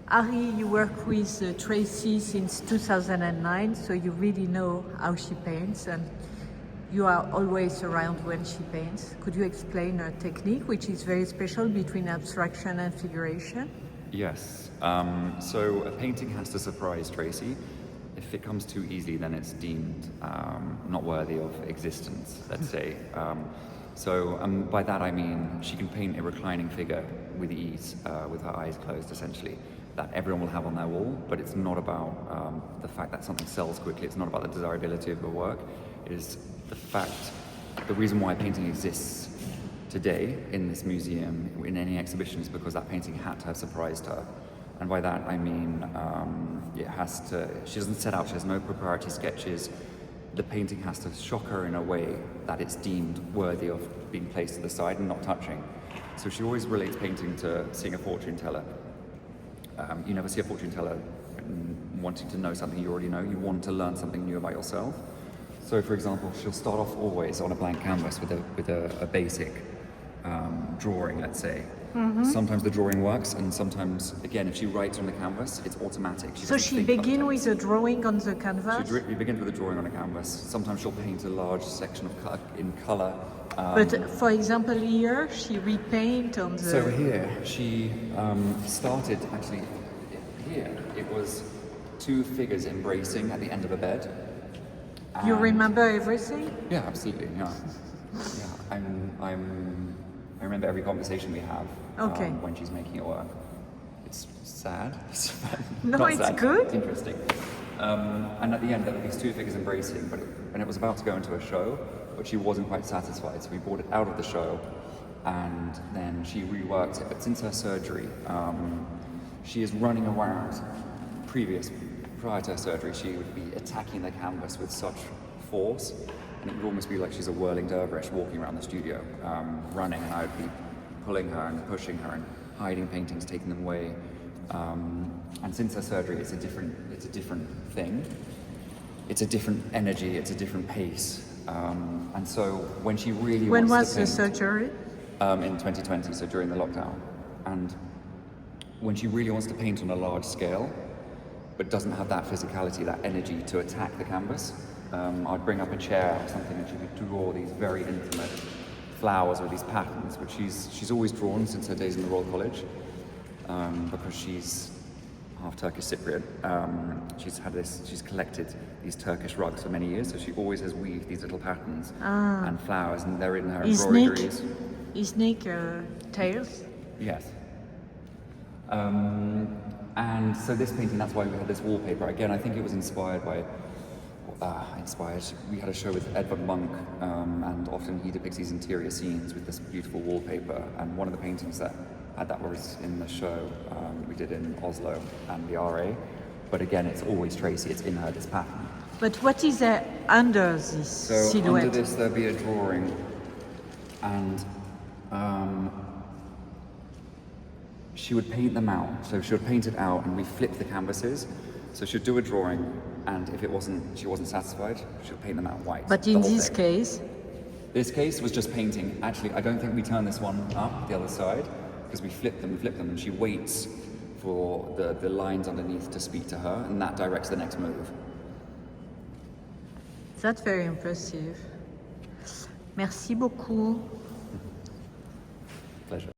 Harry, you work with Tracey since 2009, so you really know how she paints, and you are always around when she paints. Could you explain her technique, which is very special between abstraction and figuration? Yes. So a painting has to surprise Tracey. If it comes too easily, then it's deemed not worthy of existence, let's say. By that I mean she can paint a reclining figure with ease, with her eyes closed essentially, that everyone will have on their wall, but it's not about the fact that something sells quickly, it's not about the desirability of the work, it is the reason why painting exists today in this museum, in any exhibition, is because that painting had to have surprised her. And by that I mean she doesn't set out, she has no proprietary sketches. The painting has to shock her in a way that it's deemed worthy of being placed to the side and not touching. So she always relates painting to seeing a fortune teller. You never see a fortune teller wanting to know something you already know, you want to learn something new about yourself. So for example, she'll start off always on a blank canvas with a basic drawing, let's say. Mm-hmm. Sometimes the drawing works, and sometimes, again, if she writes on the canvas, it's automatic. So she begins with a drawing on the canvas? She begins with a drawing on a canvas. Sometimes she'll paint a large section of in color. But for example, here she repaint on the... So here, she started, actually, here, it was two figures embracing at the end of a bed. You remember everything? Yeah, absolutely, yeah. I remember every conversation we have when she's making it work. It's sad. No, it's sad, good. It's interesting. And at the end, there were these two figures embracing, and it was about to go into a show, but she wasn't quite satisfied, so we brought it out of the show, and then she reworked it. But since her surgery, she is running around. Prior to her surgery, she would be attacking the canvas with such force, and it would almost be like she's a whirling dervish walking around the studio, running, and I would be pulling her and pushing her and hiding paintings, taking them away. And since her surgery, it's a different thing. It's a different energy, it's a different pace. And so when she really When wants to paint, was the surgery? In 2020, so during the lockdown. And when she really wants to paint on a large scale, but doesn't have that physicality, that energy to attack the canvas, I'd bring up a chair or something and she would draw these very intimate flowers or these patterns, which she's always drawn since her days in the Royal College, because she's half Turkish Cypriot. She's collected these Turkish rugs for many years, so she always has weaved these little patterns and flowers, and they're in her embroideries. Snake tails? Yes. And so this painting, that's why we had this wallpaper. Again, I think it was inspired by, we had a show with Edvard Munch, and often he depicts these interior scenes with this beautiful wallpaper. And one of the paintings that had that was in the show we did in Oslo and the RA. But again, it's always Tracey, it's in her, this pattern. But what is there under this silhouette? Under this, there'll be a drawing, and she would paint them out. So she would paint it out, and we flip the canvases. So she'd do a drawing, and if she wasn't satisfied, she'd paint them out white. But in this case? This case was just painting. Actually, I don't think we turn this one up the other side, because we flip them, and she waits for the lines underneath to speak to her, and that directs the next move. That's very impressive. Merci beaucoup. Pleasure.